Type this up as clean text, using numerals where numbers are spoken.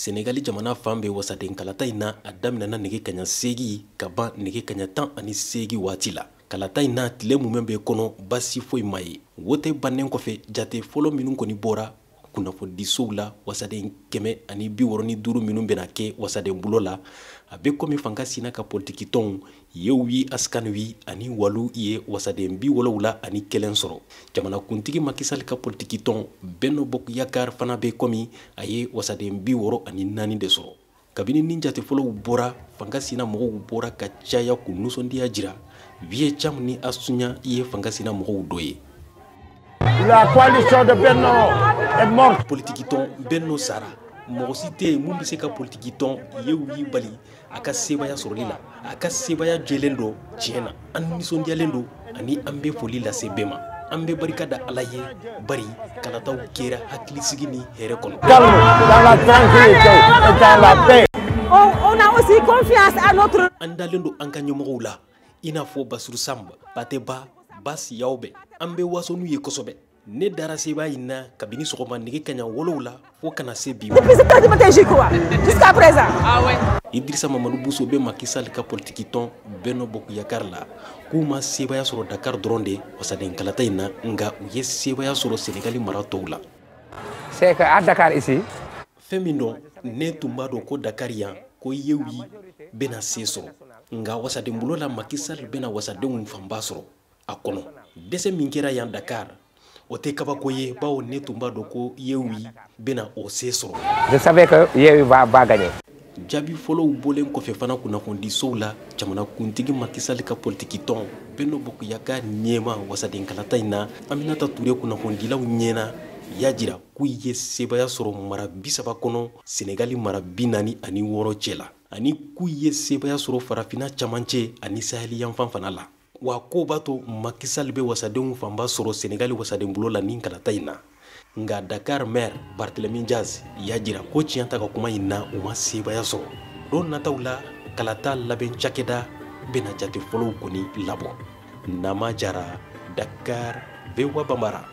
Senegali jamana fan bɛ wasaden kalata in na a daminɛna nege kaɲa segi ka ban nege kaɲa 18 waati la. Kalata in na tile mun bɛ kɔnɔ basi foyi ma ye. Wote bannen kɔfɛ jate fɔlɔ minnu kɔni bɔra kunnafonidisow la wasaden 165 minnu bɛna kɛ wasaden bulo la a bɛ komi fanga sina ka politiki tɔnw yewi askanwi ani walu ye wasaden 71 sɔrɔ. Jamana kuntigi Macky Sall ka politiki tɔn Benno Bokk Yakaar fana bɛ komi a ye wasaden 64 de sɔrɔ. Kabini nin jate fɔlɔw bɔra fanga sina mɔgɔw bɔra ka caya ku nusɔndiya jira Vieux Cham ni Asunya ye fanga sina mɔgɔw dɔ ye. La coalition de Benno est morte. Politiki tɔn Benno sara mɔgɔ si tɛ yen mun bɛ se ka politiki tɔn yewi bali a ka sebaya sɔrɔli la. A ka sebaya jɛlen don tiɲɛ na an nisɔndiyalen don ani an bɛ foli lase bɛɛ ma. An bɛ barika da Ala ye bari kalataw kɛra hakilisigi ni hɛrɛ kɔnɔ. Calme, dans la tranquillité et dans la paix. On a aussi confiance à notre... An dalen don an ka ɲɛmɔgɔw la i n'a fɔ Basiru Samba, Pateba, Basi Yaobe. An bɛ waso n'u ye kosɛbɛ. Ne dara seba in na kabini sɔgɔma nege kaɲa 7 la fo kana se bi ma. Depuis 7 heures du matin, j'y crois. Jusqu'à présent. Ah ouais. Idrissa Mamadou Bousso bɛ Macky Sall ka politiki tɔn Benno Bokk Yakaar la k'u ma sebaya sɔrɔ Dakar dɔrɔn de wasaden kalata in na nga u ye sebaya sɔrɔ Senegali mara tɔw la. C'est qu'à Dakar ici. Fɛn min dɔn ne tun b'a dɔn ko Dakar yan ko yewi bɛna se sɔrɔ nga wasaden bolo la Macky Sall bɛna wasadenw fanba sɔrɔ a kɔnɔ. Dɛsɛ min kɛra yan Dakar o tɛ kabako ye bawo ne tun b'a dɔn ko yewi bɛna o se sɔrɔ. Je savais que Yewi va gagner. Jaabi fɔlɔw bolen kɔfɛ fana kunnafonidisow la jamana kuntigi Macky Sall ka politiki tɔn Benno Bokk Yakaar ɲɛma wasaden kalata in na Aminata Touré kunnafonidilaw ɲɛna y'a jira k'u ye sebaya sɔrɔ mara 30 kɔnɔ Senegali mara 46 cɛ la ani k'u ye sebaya sɔrɔ farafina camancɛ ani Saheli yanfan fana la. Wa ko b'a to Macky Sall bɛ wasadenw fanba sɔrɔ Senegali wasaden bulo la nin kalata in na. Nga Dakar maire Barthélémy Diaz y'a jira ko tiɲɛ ta ka kuma in na u ma sebaya sɔrɔ. Don nataw la kalata labɛn cakɛda bɛna jate fɔlɔw kɔni labɔ. Nama Jara, Dakar, VOA Bambara.